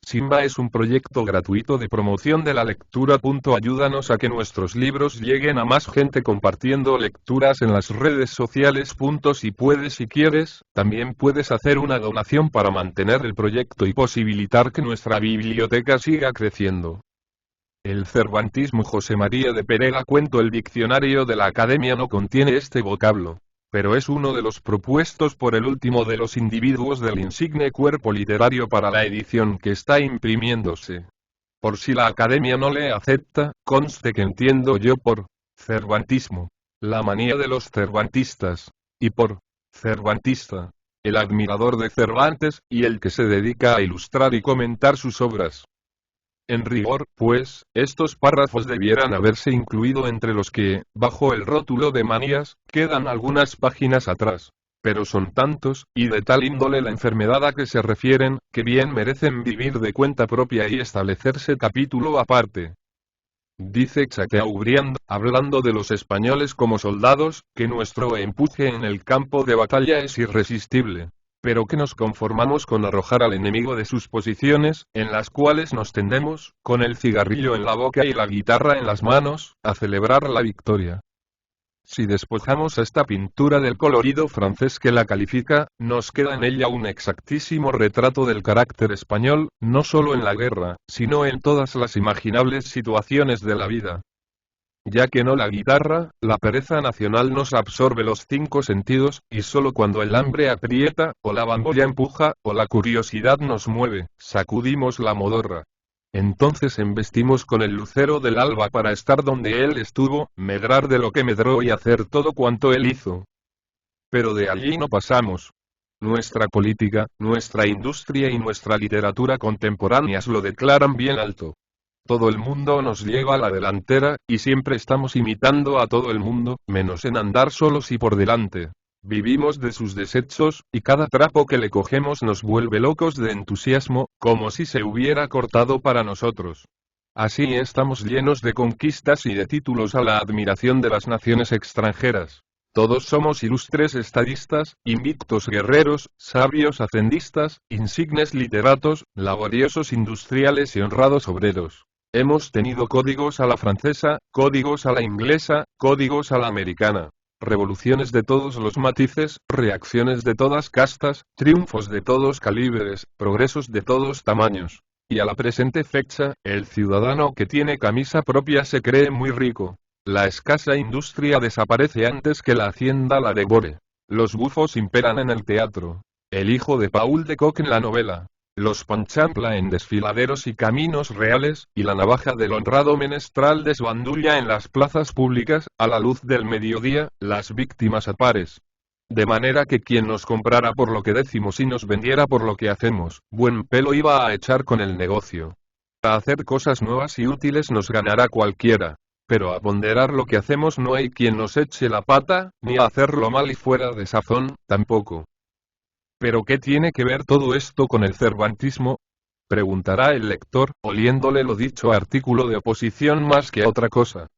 Simba es un proyecto gratuito de promoción de la lectura. Ayúdanos a que nuestros libros lleguen a más gente compartiendo lecturas en las redes sociales. Si puedes y quieres, también puedes hacer una donación para mantener el proyecto y posibilitar que nuestra biblioteca siga creciendo. El cervantismo. José María de Pereda. Cuento. El diccionario de la Academia no contiene este vocablo, pero es uno de los propuestos por el último de los individuos del insigne cuerpo literario para la edición que está imprimiéndose. Por si la Academia no le acepta, conste que entiendo yo por cervantismo la manía de los cervantistas, y por cervantista el admirador de Cervantes y el que se dedica a ilustrar y comentar sus obras. En rigor, pues, estos párrafos debieran haberse incluido entre los que, bajo el rótulo de manías, quedan algunas páginas atrás. Pero son tantos, y de tal índole la enfermedad a que se refieren, que bien merecen vivir de cuenta propia y establecerse capítulo aparte. Dice Chateaubriand, hablando de los españoles como soldados, que nuestro empuje en el campo de batalla es irresistible, pero que nos conformamos con arrojar al enemigo de sus posiciones, en las cuales nos tendemos, con el cigarrillo en la boca y la guitarra en las manos, a celebrar la victoria. Si despojamos a esta pintura del colorido francés que la califica, nos queda en ella un exactísimo retrato del carácter español, no solo en la guerra, sino en todas las imaginables situaciones de la vida. Ya que no la guitarra, la pereza nacional nos absorbe los 5 sentidos, y solo cuando el hambre aprieta, o la bambolla empuja, o la curiosidad nos mueve, sacudimos la modorra. Entonces embestimos con el lucero del alba para estar donde él estuvo, medrar de lo que medró y hacer todo cuanto él hizo. Pero de allí no pasamos. Nuestra política, nuestra industria y nuestra literatura contemporáneas lo declaran bien alto. Todo el mundo nos lleva a la delantera, y siempre estamos imitando a todo el mundo, menos en andar solos y por delante. Vivimos de sus desechos, y cada trapo que le cogemos nos vuelve locos de entusiasmo, como si se hubiera cortado para nosotros. Así estamos llenos de conquistas y de títulos a la admiración de las naciones extranjeras. Todos somos ilustres estadistas, invictos guerreros, sabios hacendistas, insignes literatos, laboriosos industriales y honrados obreros. Hemos tenido códigos a la francesa, códigos a la inglesa, códigos a la americana. Revoluciones de todos los matices, reacciones de todas castas, triunfos de todos calibres, progresos de todos tamaños. Y a la presente fecha, el ciudadano que tiene camisa propia se cree muy rico. La escasa industria desaparece antes que la hacienda la devore. Los bufos imperan en el teatro. El hijo de Paul de Kock en la novela. Los panchampla en desfiladeros y caminos reales, y la navaja del honrado menestral desbandulla en las plazas públicas, a la luz del mediodía, las víctimas a pares. De manera que quien nos comprara por lo que decimos y nos vendiera por lo que hacemos, buen pelo iba a echar con el negocio. A hacer cosas nuevas y útiles nos ganará cualquiera. Pero a ponderar lo que hacemos no hay quien nos eche la pata, ni a hacerlo mal y fuera de sazón, tampoco. ¿Pero qué tiene que ver todo esto con el cervantismo? Preguntará el lector, oliéndole lo dicho artículo de oposición más que a otra cosa.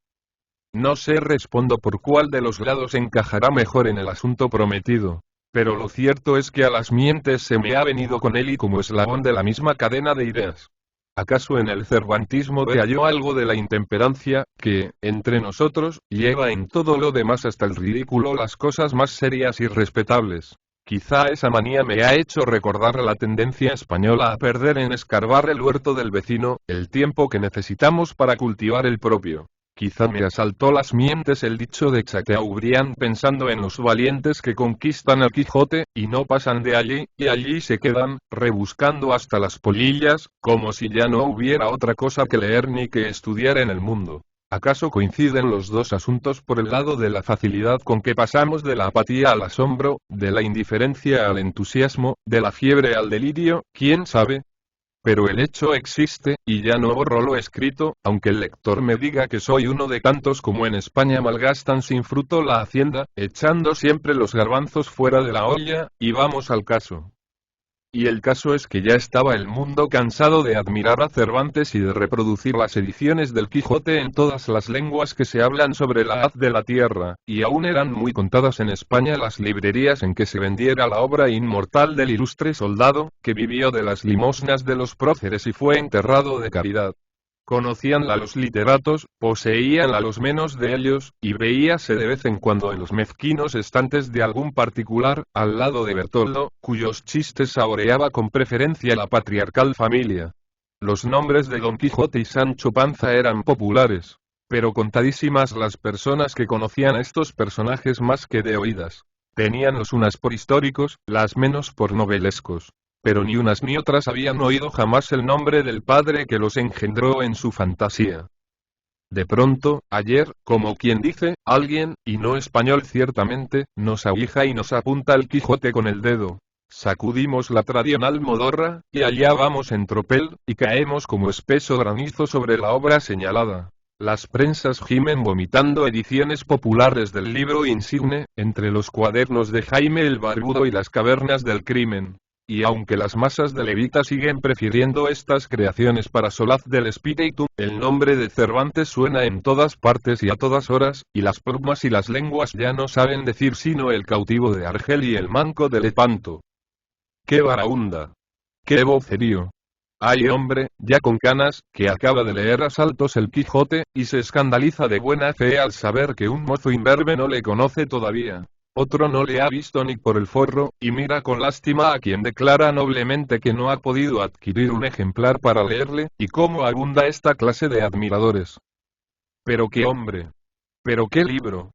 No sé, respondo, por cuál de los lados encajará mejor en el asunto prometido. Pero lo cierto es que a las mientes se me ha venido con él y como eslabón de la misma cadena de ideas. ¿Acaso en el cervantismo vea yo algo de la intemperancia, que, entre nosotros, lleva en todo lo demás hasta el ridículo las cosas más serias y respetables? Quizá esa manía me ha hecho recordar la tendencia española a perder en escarbar el huerto del vecino, el tiempo que necesitamos para cultivar el propio. Quizá me asaltó las mientes el dicho de Chateaubriand pensando en los valientes que conquistan al Quijote, y no pasan de allí, y allí se quedan, rebuscando hasta las polillas, como si ya no hubiera otra cosa que leer ni que estudiar en el mundo. ¿Acaso coinciden los dos asuntos por el lado de la facilidad con que pasamos de la apatía al asombro, de la indiferencia al entusiasmo, de la fiebre al delirio? ¿Quién sabe? Pero el hecho existe, y ya no borro lo escrito, aunque el lector me diga que soy uno de tantos como en España malgastan sin fruto la hacienda, echando siempre los garbanzos fuera de la olla, y vamos al caso. Y el caso es que ya estaba el mundo cansado de admirar a Cervantes y de reproducir las ediciones del Quijote en todas las lenguas que se hablan sobre la haz de la tierra, y aún eran muy contadas en España las librerías en que se vendiera la obra inmortal del ilustre soldado, que vivió de las limosnas de los próceres y fue enterrado de caridad. Conocíanla los literatos, poseíanla los menos de ellos, y veíase de vez en cuando en los mezquinos estantes de algún particular, al lado de Bertoldo, cuyos chistes saboreaba con preferencia la patriarcal familia. Los nombres de Don Quijote y Sancho Panza eran populares, pero contadísimas las personas que conocían estos personajes más que de oídas. Tenían los unas por históricos, las menos por novelescos. Pero ni unas ni otras habían oído jamás el nombre del padre que los engendró en su fantasía. De pronto, ayer, como quien dice, alguien, y no español ciertamente, nos aguija y nos apunta el Quijote con el dedo. Sacudimos la tradicional modorra, y allá vamos en tropel, y caemos como espeso granizo sobre la obra señalada. Las prensas gimen vomitando ediciones populares del libro insigne, entre los cuadernos de Jaime el Barbudo y las cavernas del crimen. Y aunque las masas de levita siguen prefiriendo estas creaciones para solaz del espíritu, el nombre de Cervantes suena en todas partes y a todas horas, y las plumas y las lenguas ya no saben decir sino el cautivo de Argel y el manco de Lepanto. ¡Qué barahunda! ¡Qué vocerío! Hay hombre, ya con canas, que acaba de leer a saltos el Quijote, y se escandaliza de buena fe al saber que un mozo imberbe no le conoce todavía. Otro no le ha visto ni por el forro, y mira con lástima a quien declara noblemente que no ha podido adquirir un ejemplar para leerle, y cómo abunda esta clase de admiradores. Pero qué hombre. Pero qué libro.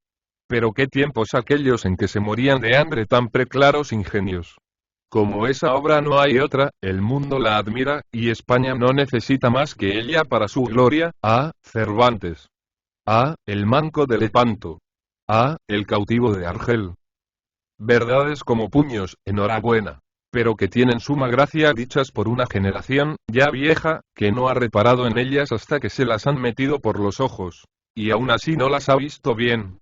Pero qué tiempos aquellos en que se morían de hambre tan preclaros ingenios. Como esa obra no hay otra, el mundo la admira, y España no necesita más que ella para su gloria. Ah, Cervantes. Ah, el manco de Lepanto. Ah, el cautivo de Argel. Verdades como puños, enhorabuena. Pero que tienen suma gracia dichas por una generación, ya vieja, que no ha reparado en ellas hasta que se las han metido por los ojos. Y aún así no las ha visto bien.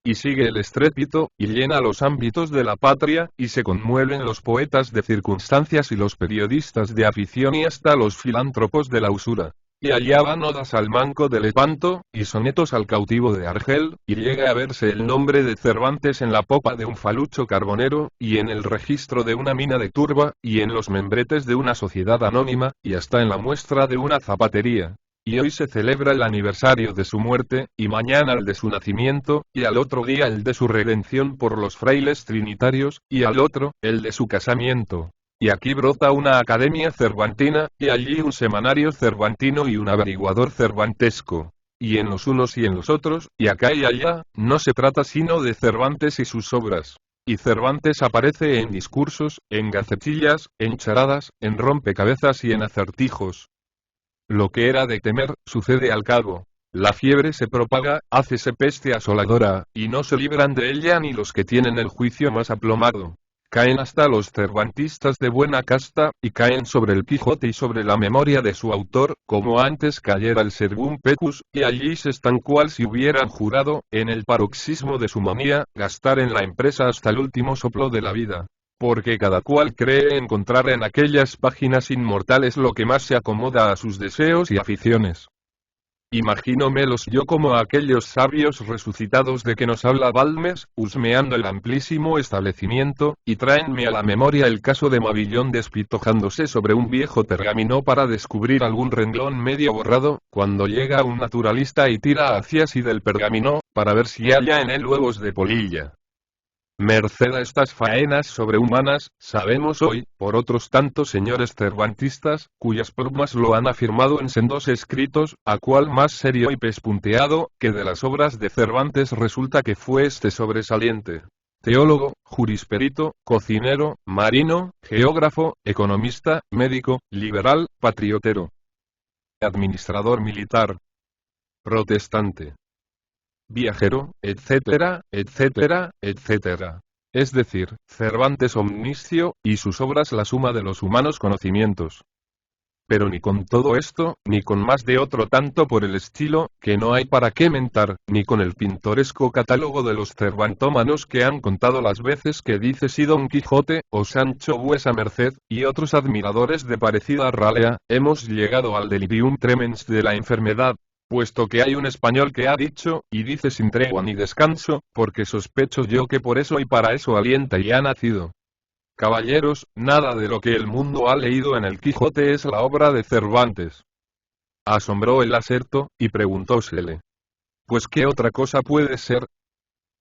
Y sigue el estrépito, y llena los ámbitos de la patria, y se conmueven los poetas de circunstancias y los periodistas de afición y hasta los filántropos de la usura. Y allá van odas al manco de Lepanto, y sonetos al cautivo de Argel, y llega a verse el nombre de Cervantes en la popa de un falucho carbonero, y en el registro de una mina de turba, y en los membretes de una sociedad anónima, y hasta en la muestra de una zapatería. Y hoy se celebra el aniversario de su muerte, y mañana el de su nacimiento, y al otro día el de su redención por los frailes trinitarios, y al otro, el de su casamiento. Y aquí brota una academia cervantina, y allí un semanario cervantino y un averiguador cervantesco. Y en los unos y en los otros, y acá y allá, no se trata sino de Cervantes y sus obras. Y Cervantes aparece en discursos, en gacetillas, en charadas, en rompecabezas y en acertijos. Lo que era de temer, sucede al cabo. La fiebre se propaga, hácese peste asoladora, y no se libran de ella ni los que tienen el juicio más aplomado. Caen hasta los cervantistas de buena casta, y caen sobre el Quijote y sobre la memoria de su autor, como antes cayera el Servum Pecus, y allí se están cual si hubieran jurado, en el paroxismo de su manía, gastar en la empresa hasta el último soplo de la vida. Porque cada cual cree encontrar en aquellas páginas inmortales lo que más se acomoda a sus deseos y aficiones. Imagínomelos yo como aquellos sabios resucitados de que nos habla Balmes, husmeando el amplísimo establecimiento, y tráenme a la memoria el caso de Mabillón despitojándose sobre un viejo pergamino para descubrir algún renglón medio borrado, cuando llega un naturalista y tira hacia sí del pergamino, para ver si halla en él huevos de polilla. Merced a estas faenas sobrehumanas, sabemos hoy, por otros tantos señores cervantistas, cuyas plumas lo han afirmado en sendos escritos, a cuál más serio y pespunteado, que de las obras de Cervantes resulta que fue este sobresaliente. Teólogo, jurisperito, cocinero, marino, geógrafo, economista, médico, liberal, patriotero, administrador militar, protestante, viajero, etcétera, etcétera, etcétera. Es decir, Cervantes omniscio, y sus obras la suma de los humanos conocimientos. Pero ni con todo esto, ni con más de otro tanto por el estilo, que no hay para qué mentar, ni con el pintoresco catálogo de los cervantómanos que han contado las veces que dice si Don Quijote, o Sancho vuesa merced, y otros admiradores de parecida ralea, hemos llegado al delirium tremens de la enfermedad, puesto que hay un español que ha dicho, y dice sin tregua ni descanso, porque sospecho yo que por eso y para eso alienta y ha nacido. Caballeros, nada de lo que el mundo ha leído en el Quijote es la obra de Cervantes. Asombró el aserto, y preguntósele. Pues ¿qué otra cosa puede ser?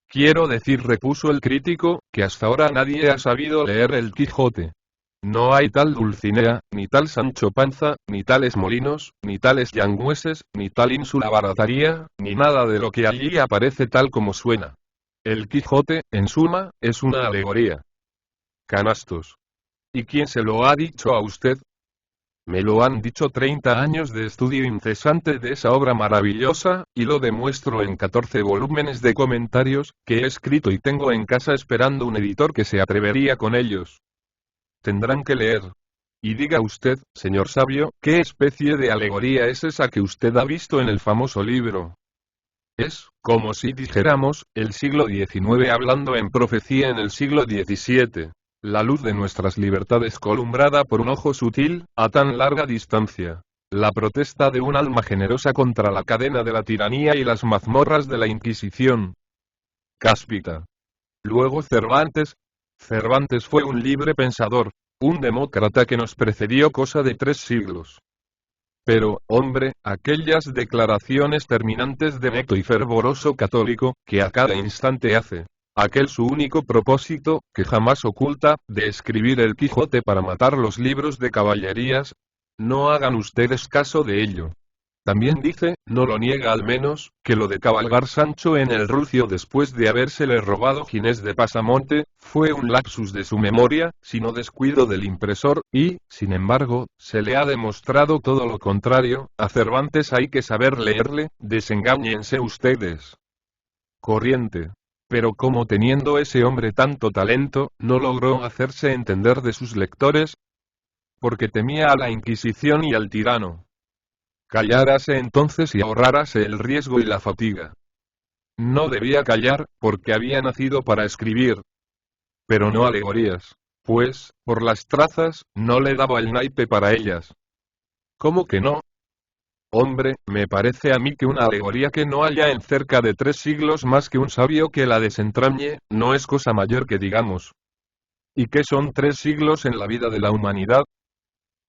Quiero decir, repuso el crítico, que hasta ahora nadie ha sabido leer el Quijote. No hay tal Dulcinea, ni tal Sancho Panza, ni tales molinos, ni tales yangüeses, ni tal ínsula barataría, ni nada de lo que allí aparece tal como suena. El Quijote, en suma, es una alegoría. Canastos. ¿Y quién se lo ha dicho a usted? Me lo han dicho 30 años de estudio incesante de esa obra maravillosa, y lo demuestro en 14 volúmenes de comentarios, que he escrito y tengo en casa esperando un editor que se atrevería con ellos. Tendrán que leer. Y diga usted, señor sabio, ¿qué especie de alegoría es esa que usted ha visto en el famoso libro? Es, como si dijéramos, el siglo XIX hablando en profecía en el siglo XVII. La luz de nuestras libertades columbrada por un ojo sutil, a tan larga distancia. La protesta de un alma generosa contra la cadena de la tiranía y las mazmorras de la Inquisición. Cáspita. Luego Cervantes. Cervantes fue un libre pensador, un demócrata que nos precedió cosa de 3 siglos. Pero, hombre, aquellas declaraciones terminantes de necto y fervoroso católico, que a cada instante hace. Aquel su único propósito, que jamás oculta, de escribir el Quijote para matar los libros de caballerías. No hagan ustedes caso de ello. También dice, no lo niega al menos, que lo de cabalgar Sancho en el rucio después de habérsele robado Ginés de Pasamonte, fue un lapsus de su memoria, sino descuido del impresor, y, sin embargo, se le ha demostrado todo lo contrario. A Cervantes hay que saber leerle, desengáñense ustedes. Corriente. Pero como teniendo ese hombre tanto talento, no logró hacerse entender de sus lectores, porque temía a la Inquisición y al tirano. Callárase entonces y ahorrárase el riesgo y la fatiga. No debía callar, porque había nacido para escribir. Pero no alegorías, pues, por las trazas, no le daba el naipe para ellas. ¿Cómo que no? Hombre, me parece a mí que una alegoría que no haya en cerca de 3 siglos más que un sabio que la desentrañe, no es cosa mayor que digamos. ¿Y qué son 3 siglos en la vida de la humanidad?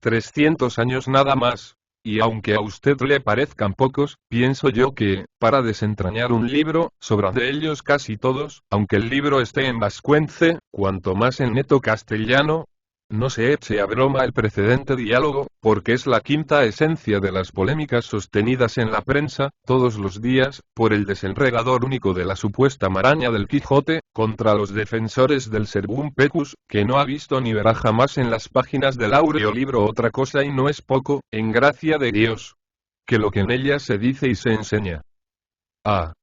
300 años nada más. Y aunque a usted le parezcan pocos, pienso yo que, para desentrañar un libro, sobran de ellos casi todos, aunque el libro esté en vascuence, cuanto más en neto castellano. No se eche a broma el precedente diálogo, porque es la quinta esencia de las polémicas sostenidas en la prensa, todos los días, por el desenregador único de la supuesta maraña del Quijote, contra los defensores del Servum Pecus, que no ha visto ni verá jamás en las páginas del áureo libro otra cosa y no es poco, en gracia de Dios, que lo que en ella se dice y se enseña. Ah.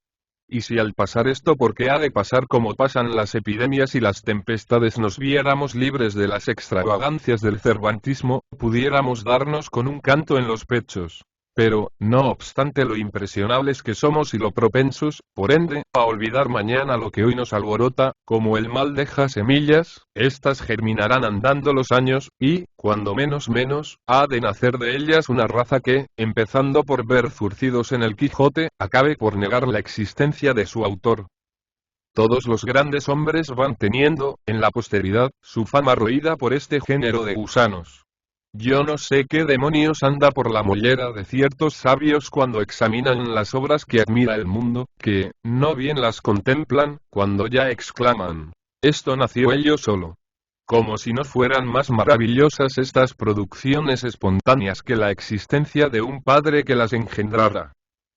Y si al pasar esto, porque ha de pasar como pasan las epidemias y las tempestades, nos viéramos libres de las extravagancias del cervantismo, pudiéramos darnos con un canto en los pechos. Pero, no obstante lo impresionables que somos y lo propensos, por ende, a olvidar mañana lo que hoy nos alborota, como el mal deja semillas, éstas germinarán andando los años, y, cuando menos, ha de nacer de ellas una raza que, empezando por ver zurcidos en el Quijote, acabe por negar la existencia de su autor. Todos los grandes hombres van teniendo, en la posteridad, su fama roída por este género de gusanos. Yo no sé qué demonios anda por la mollera de ciertos sabios cuando examinan las obras que admira el mundo, que, no bien las contemplan, cuando ya exclaman, esto nació ello solo. Como si no fueran más maravillosas estas producciones espontáneas que la existencia de un padre que las engendrara.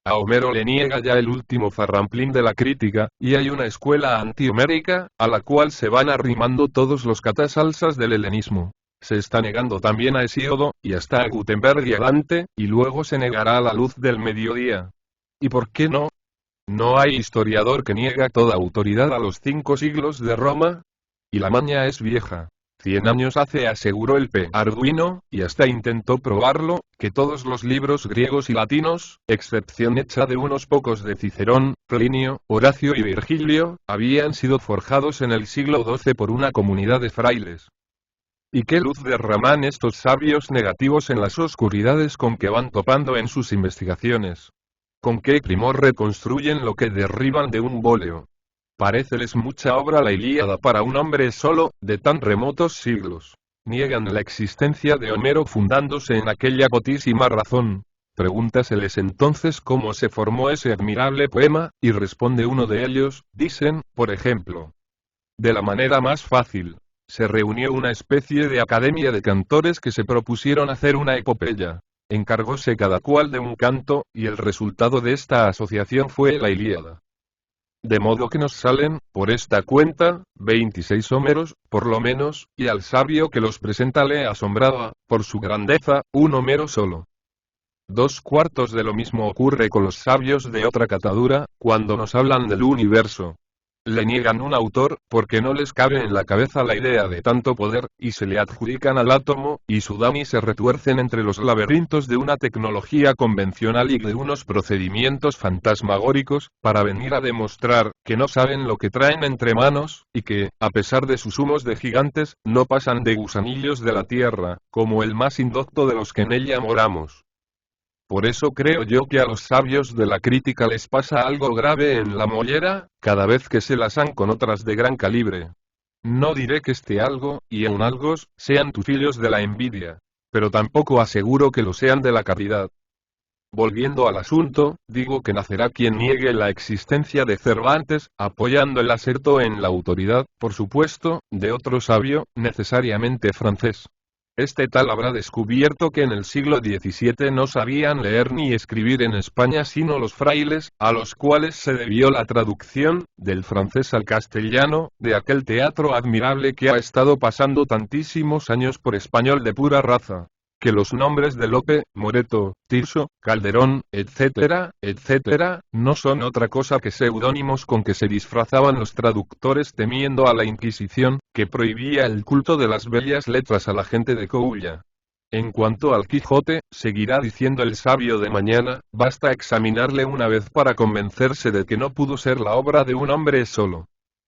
A Homero le niega ya el último farramplín de la crítica, y hay una escuela antihomérica, a la cual se van arrimando todos los catasalsas del helenismo. Se está negando también a Hesíodo, y hasta a Gutenberg y a Dante, y luego se negará a la luz del mediodía. ¿Y por qué no? ¿No hay historiador que niega toda autoridad a los 5 siglos de Roma? Y la maña es vieja. 100 años hace, aseguró el P. Arduino, y hasta intentó probarlo, que todos los libros griegos y latinos, excepción hecha de unos pocos de Cicerón, Plinio, Horacio y Virgilio, habían sido forjados en el siglo XII por una comunidad de frailes. ¿Y qué luz derraman estos sabios negativos en las oscuridades con que van topando en sus investigaciones? ¿Con qué primor reconstruyen lo que derriban de un bóleo? Paréceles mucha obra la Ilíada para un hombre solo, de tan remotos siglos. Niegan la existencia de Homero fundándose en aquella potísima razón. Pregúntaseles entonces cómo se formó ese admirable poema, y responde uno de ellos, dicen, por ejemplo. De la manera más fácil. Se reunió una especie de academia de cantores que se propusieron hacer una epopeya. Encargóse cada cual de un canto, y el resultado de esta asociación fue la Ilíada. De modo que nos salen, por esta cuenta, 26 Homeros, por lo menos, y al sabio que los presenta le asombraba, por su grandeza, un Homero solo. 2/4 de lo mismo ocurre con los sabios de otra catadura, cuando nos hablan del universo. Le niegan un autor, porque no les cabe en la cabeza la idea de tanto poder, y se le adjudican al átomo, y sudan y se retuercen entre los laberintos de una tecnología convencional y de unos procedimientos fantasmagóricos, para venir a demostrar, que no saben lo que traen entre manos, y que, a pesar de sus humos de gigantes, no pasan de gusanillos de la tierra, como el más indocto de los que en ella moramos. Por eso creo yo que a los sabios de la crítica les pasa algo grave en la mollera, cada vez que se las han con otras de gran calibre. No diré que este algo, y aun algos, sean tufillos de la envidia. Pero tampoco aseguro que lo sean de la caridad. Volviendo al asunto, digo que nacerá quien niegue la existencia de Cervantes, apoyando el aserto en la autoridad, por supuesto, de otro sabio, necesariamente francés. Este tal habrá descubierto que en el siglo XVII no sabían leer ni escribir en España sino los frailes, a los cuales se debió la traducción, del francés al castellano, de aquel teatro admirable que ha estado pasando tantísimos años por español de pura raza. Que los nombres de Lope, Moreto, Tirso, Calderón, etcétera, no son otra cosa que seudónimos con que se disfrazaban los traductores temiendo a la Inquisición, que prohibía el culto de las bellas letras a la gente de Corulla. En cuanto al Quijote, seguirá diciendo el sabio de mañana, basta examinarle una vez para convencerse de que no pudo ser la obra de un hombre solo.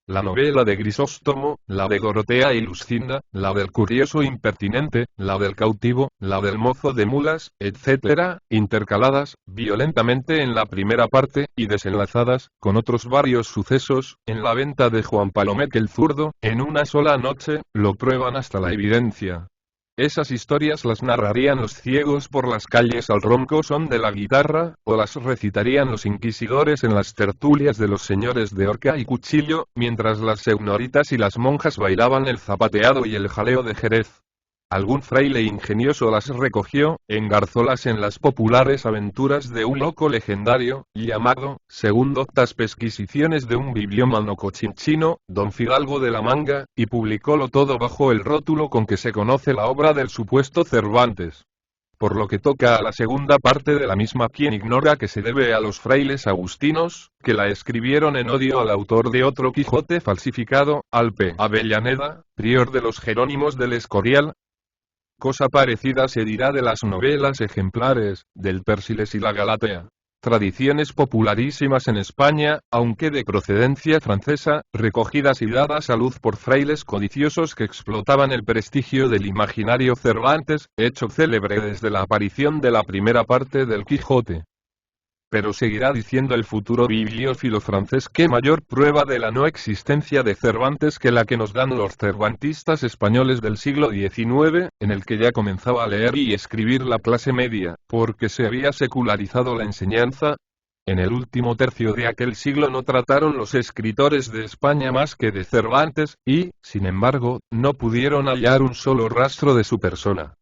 La novela de Grisóstomo, la de Dorotea y Lucinda, la del curioso impertinente, la del cautivo, la del mozo de mulas, etc., intercaladas, violentamente en la primera parte, y desenlazadas, con otros varios sucesos, en la venta de Juan Palomet el zurdo, en una sola noche, lo prueban hasta la evidencia. Esas historias las narrarían los ciegos por las calles al ronco son de la guitarra, o las recitarían los inquisidores en las tertulias de los señores de horca y cuchillo, mientras las señoritas y las monjas bailaban el zapateado y el jaleo de Jerez. Algún fraile ingenioso las recogió, engarzólas en las populares aventuras de un loco legendario, llamado, según doctas pesquisiciones de un bibliómano cochinchino, Don Fidalgo de la Manga, y publicólo todo bajo el rótulo con que se conoce la obra del supuesto Cervantes. Por lo que toca a la segunda parte de la misma, quien ignora que se debe a los frailes agustinos, que la escribieron en odio al autor de otro Quijote falsificado, al P. Avellaneda, prior de los Jerónimos del Escorial. Cosa parecida se dirá de las novelas ejemplares, del Pérsiles y la Galatea. Tradiciones popularísimas en España, aunque de procedencia francesa, recogidas y dadas a luz por frailes codiciosos que explotaban el prestigio del imaginario Cervantes, hecho célebre desde la aparición de la primera parte del Quijote. Pero seguirá diciendo el futuro bibliófilo francés que mayor prueba de la no existencia de Cervantes que la que nos dan los cervantistas españoles del siglo XIX, en el que ya comenzaba a leer y escribir la clase media, porque se había secularizado la enseñanza. En el último tercio de aquel siglo no trataron los escritores de España más que de Cervantes, y, sin embargo, no pudieron hallar un solo rastro de su persona.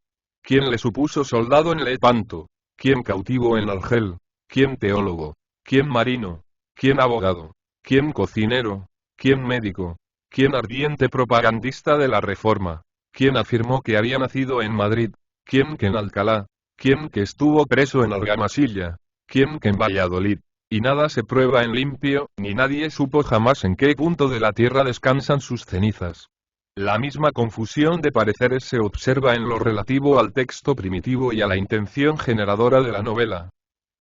¿Quién le supuso soldado en Lepanto? ¿Quién cautivo en Argel? ¿Quién teólogo? ¿Quién marino? ¿Quién abogado? ¿Quién cocinero? ¿Quién médico? ¿Quién ardiente propagandista de la Reforma? ¿Quién afirmó que había nacido en Madrid? ¿Quién que en Alcalá? ¿Quién que estuvo preso en Argamasilla? ¿Quién que en Valladolid? Y nada se prueba en limpio, ni nadie supo jamás en qué punto de la tierra descansan sus cenizas. La misma confusión de pareceres se observa en lo relativo al texto primitivo y a la intención generadora de la novela.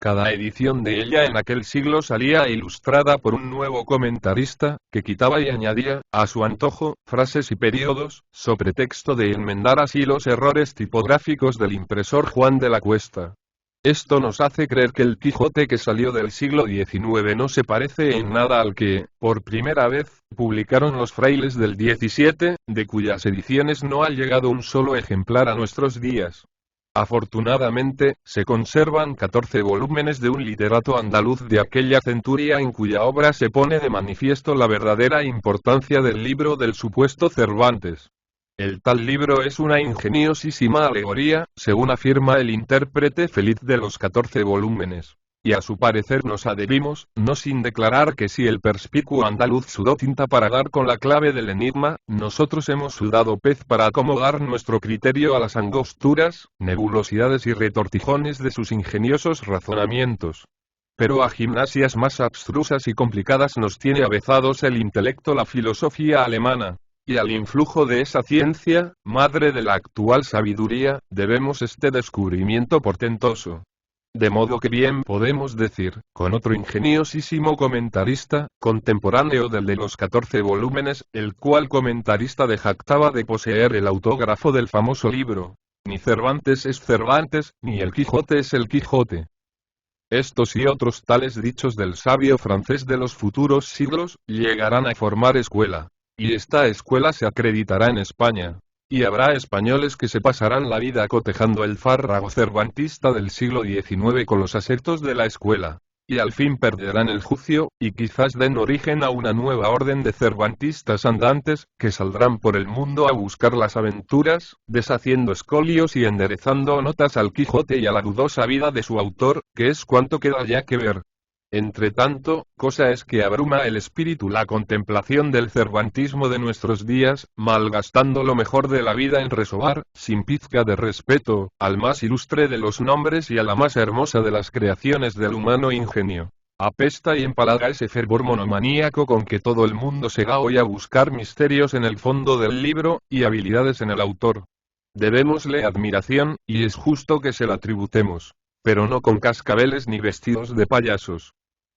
Cada edición de ella en aquel siglo salía ilustrada por un nuevo comentarista, que quitaba y añadía, a su antojo, frases y períodos, sobre texto de enmendar así los errores tipográficos del impresor Juan de la Cuesta. Esto nos hace creer que el Quijote que salió del siglo XIX no se parece en nada al que, por primera vez, publicaron los frailes del XVII, de cuyas ediciones no ha llegado un solo ejemplar a nuestros días. Afortunadamente, se conservan 14 volúmenes de un literato andaluz de aquella centuria en cuya obra se pone de manifiesto la verdadera importancia del libro del supuesto Cervantes. El tal libro es una ingeniosísima alegoría, según afirma el intérprete feliz de los 14 volúmenes. Y a su parecer nos adherimos, no sin declarar que si el perspicuo andaluz sudó tinta para dar con la clave del enigma, nosotros hemos sudado pez para acomodar nuestro criterio a las angosturas, nebulosidades y retortijones de sus ingeniosos razonamientos. Pero a gimnasias más abstrusas y complicadas nos tiene avezados el intelecto la filosofía alemana. Y al influjo de esa ciencia, madre de la actual sabiduría, debemos este descubrimiento portentoso. De modo que bien podemos decir, con otro ingeniosísimo comentarista, contemporáneo del de los 14 volúmenes, el cual comentarista de jactaba de poseer el autógrafo del famoso libro: ni Cervantes es Cervantes, ni el Quijote es el Quijote. Estos y otros tales dichos del sabio francés de los futuros siglos, llegarán a formar escuela. Y esta escuela se acreditará en España. Y habrá españoles que se pasarán la vida cotejando el fárrago cervantista del siglo XIX con los asertos de la escuela. Y al fin perderán el juicio, y quizás den origen a una nueva orden de cervantistas andantes, que saldrán por el mundo a buscar las aventuras, deshaciendo escolios y enderezando notas al Quijote y a la dudosa vida de su autor, que es cuanto queda ya que ver. Entre tanto, cosa es que abruma el espíritu la contemplación del cervantismo de nuestros días, malgastando lo mejor de la vida en resobar, sin pizca de respeto, al más ilustre de los nombres y a la más hermosa de las creaciones del humano ingenio. Apesta y empalaga ese fervor monomaníaco con que todo el mundo se va hoy a buscar misterios en el fondo del libro, y habilidades en el autor. Debémosle admiración, y es justo que se la tributemos. Pero no con cascabeles ni vestidos de payasos.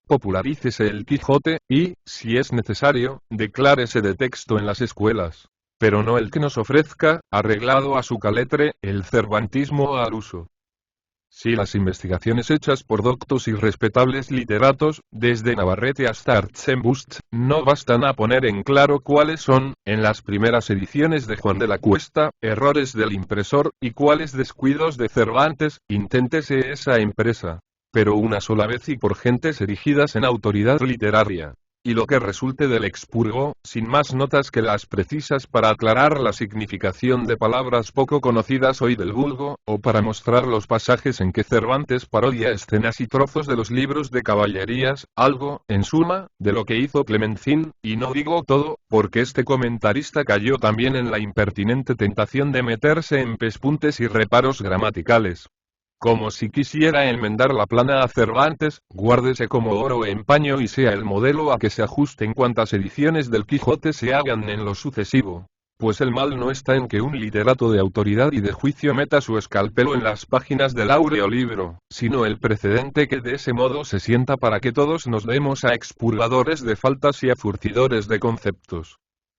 Popularícese el Quijote, y, si es necesario, declárese de texto en las escuelas. Pero no el que nos ofrezca, arreglado a su caletre, el cervantismo al uso. Si las investigaciones hechas por doctos y respetables literatos, desde Navarrete hasta Artzembust, no bastan a poner en claro cuáles son, en las primeras ediciones de Juan de la Cuesta, errores del impresor, y cuáles descuidos de Cervantes, inténtese esa empresa. Pero una sola vez y por gentes erigidas en autoridad literaria. Y lo que resulte del expurgo, sin más notas que las precisas para aclarar la significación de palabras poco conocidas hoy del vulgo, o para mostrar los pasajes en que Cervantes parodia escenas y trozos de los libros de caballerías, algo, en suma, de lo que hizo Clemencín, y no digo todo, porque este comentarista cayó también en la impertinente tentación de meterse en pespuntes y reparos gramaticales. Como si quisiera enmendar la plana a Cervantes, guárdese como oro en paño y sea el modelo a que se ajusten cuantas ediciones del Quijote se hagan en lo sucesivo. Pues el mal no está en que un literato de autoridad y de juicio meta su escalpelo en las páginas del áureo libro, sino el precedente que de ese modo se sienta para que todos nos demos a expurgadores de faltas y a furcidores de conceptos.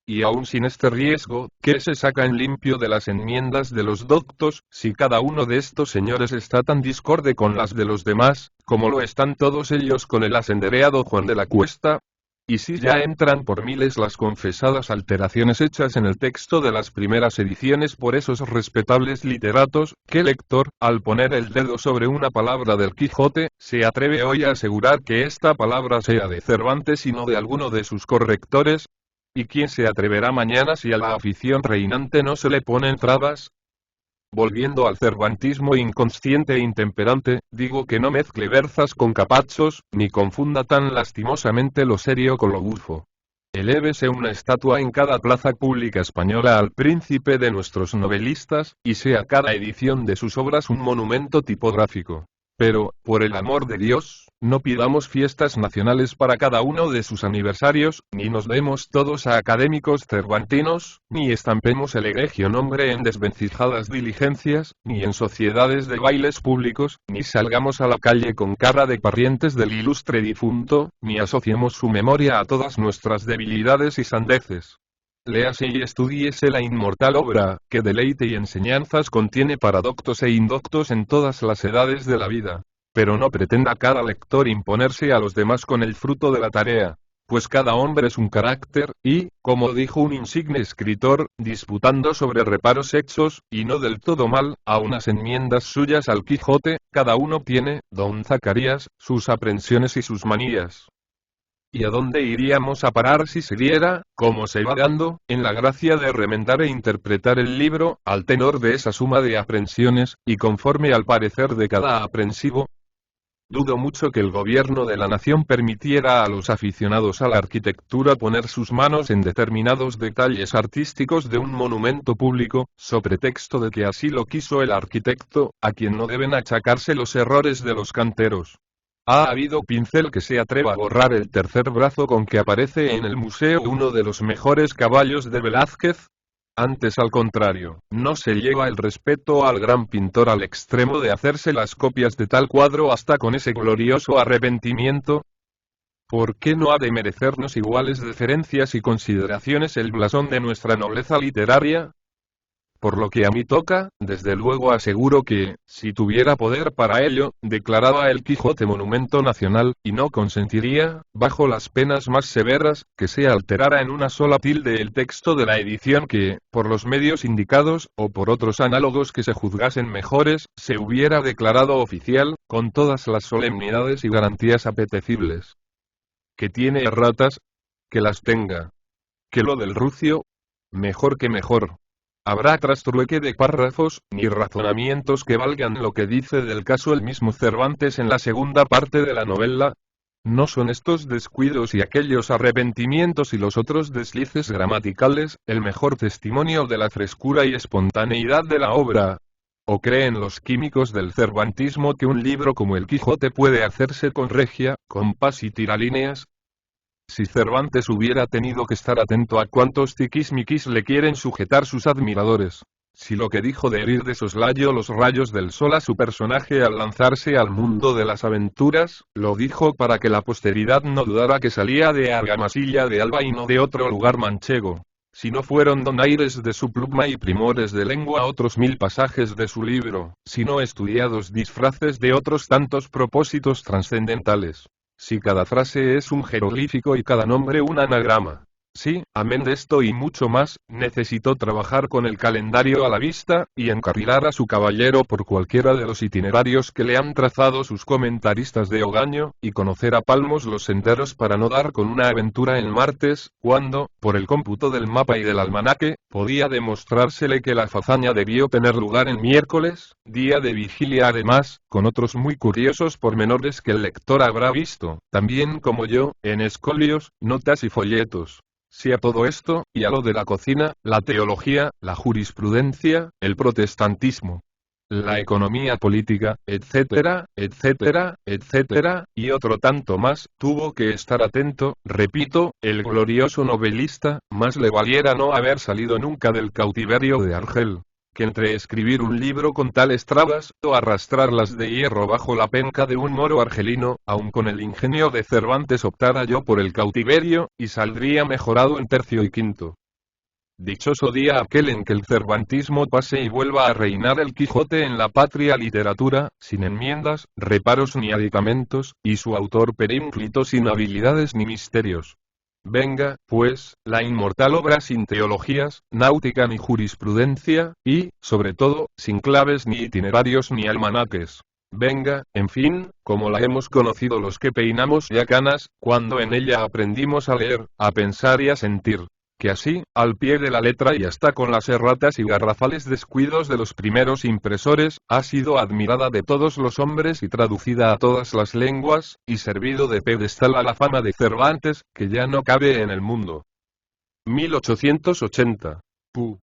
Y aún sin este riesgo, ¿qué se saca en limpio de las enmiendas de los doctos, si cada uno de estos señores está tan discorde con las de los demás, como lo están todos ellos con el asendereado Juan de la Cuesta? Y si ya entran por miles las confesadas alteraciones hechas en el texto de las primeras ediciones por esos respetables literatos, ¿qué lector, al poner el dedo sobre una palabra del Quijote, se atreve hoy a asegurar que esta palabra sea de Cervantes y no de alguno de sus correctores? ¿Y quién se atreverá mañana si a la afición reinante no se le ponen trabas? Volviendo al cervantismo inconsciente e intemperante, digo que no mezcle berzas con capachos, ni confunda tan lastimosamente lo serio con lo bufo. Elévese una estatua en cada plaza pública española al príncipe de nuestros novelistas, y sea cada edición de sus obras un monumento tipográfico. Pero, por el amor de Dios, no pidamos fiestas nacionales para cada uno de sus aniversarios, ni nos demos todos a académicos cervantinos, ni estampemos el egregio nombre en desvencijadas diligencias, ni en sociedades de bailes públicos, ni salgamos a la calle con cara de parientes del ilustre difunto, ni asociemos su memoria a todas nuestras debilidades y sandeces. Léase y estudíese la inmortal obra, que deleite y enseñanzas contiene para doctos e indoctos en todas las edades de la vida. Pero no pretenda cada lector imponerse a los demás con el fruto de la tarea, pues cada hombre es un carácter, y, como dijo un insigne escritor, disputando sobre reparos hechos, y no del todo mal, a unas enmiendas suyas al Quijote, cada uno tiene, don Zacarías, sus aprensiones y sus manías. ¿Y a dónde iríamos a parar si se diera, como se va dando, en la gracia de remendar e interpretar el libro, al tenor de esa suma de aprensiones, y conforme al parecer de cada aprensivo? Dudo mucho que el gobierno de la nación permitiera a los aficionados a la arquitectura poner sus manos en determinados detalles artísticos de un monumento público, so pretexto de que así lo quiso el arquitecto, a quien no deben achacarse los errores de los canteros. ¿Ha habido pincel que se atreva a borrar el tercer brazo con que aparece en el museo uno de los mejores caballos de Velázquez? Antes al contrario, no se lleva el respeto al gran pintor al extremo de hacerse las copias de tal cuadro hasta con ese glorioso arrepentimiento. ¿Por qué no ha de merecernos iguales deferencias y consideraciones el blasón de nuestra nobleza literaria? Por lo que a mí toca, desde luego aseguro que, si tuviera poder para ello, declaraba el Quijote monumento nacional, y no consentiría, bajo las penas más severas, que se alterara en una sola tilde el texto de la edición que, por los medios indicados, o por otros análogos que se juzgasen mejores, se hubiera declarado oficial, con todas las solemnidades y garantías apetecibles. Que tiene erratas, que las tenga. Que lo del rucio, mejor que mejor. Habrá trastrueque de párrafos, ni razonamientos que valgan lo que dice del caso el mismo Cervantes en la segunda parte de la novela. ¿No son estos descuidos y aquellos arrepentimientos y los otros deslices gramaticales, el mejor testimonio de la frescura y espontaneidad de la obra? ¿O creen los químicos del cervantismo que un libro como el Quijote puede hacerse con regia, compás y tiralíneas? Si Cervantes hubiera tenido que estar atento a cuántos tiquismiquis le quieren sujetar sus admiradores. Si lo que dijo de herir de soslayo los rayos del sol a su personaje al lanzarse al mundo de las aventuras, lo dijo para que la posteridad no dudara que salía de Argamasilla de Alba y no de otro lugar manchego. Si no fueron donaires de su pluma y primores de lengua otros 1000 pasajes de su libro, sino estudiados disfraces de otros tantos propósitos trascendentales. Si cada frase es un jeroglífico y cada nombre un anagrama. Sí, amén de esto y mucho más, necesitó trabajar con el calendario a la vista, y encarrilar a su caballero por cualquiera de los itinerarios que le han trazado sus comentaristas de Ogaño, y conocer a palmos los senderos para no dar con una aventura en martes, cuando, por el cómputo del mapa y del almanaque, podía demostrársele que la fazaña debió tener lugar en miércoles, día de vigilia además, con otros muy curiosos pormenores que el lector habrá visto, también como yo, en escolios, notas y folletos. Si a todo esto, y a lo de la cocina, la teología, la jurisprudencia, el protestantismo, la economía política, etcétera, etcétera, etcétera, y otro tanto más, tuvo que estar atento, repito, el glorioso novelista, más le valiera no haber salido nunca del cautiverio de Argel, que entre escribir un libro con tales trabas, o arrastrarlas de hierro bajo la penca de un moro argelino, aun con el ingenio de Cervantes optara yo por el cautiverio, y saldría mejorado en tercio y quinto. Dichoso día aquel en que el cervantismo pase y vuelva a reinar el Quijote en la patria literatura, sin enmiendas, reparos ni aditamentos, y su autor perínclito sin habilidades ni misterios. Venga, pues, la inmortal obra sin teologías, náutica ni jurisprudencia, y, sobre todo, sin claves ni itinerarios ni almanaques. Venga, en fin, como la hemos conocido los que peinamos ya canas, cuando en ella aprendimos a leer, a pensar y a sentir. Que así, al pie de la letra y hasta con las erratas y garrafales descuidos de los primeros impresores, ha sido admirada de todos los hombres y traducida a todas las lenguas, y servido de pedestal a la fama de Cervantes, que ya no cabe en el mundo. 1880.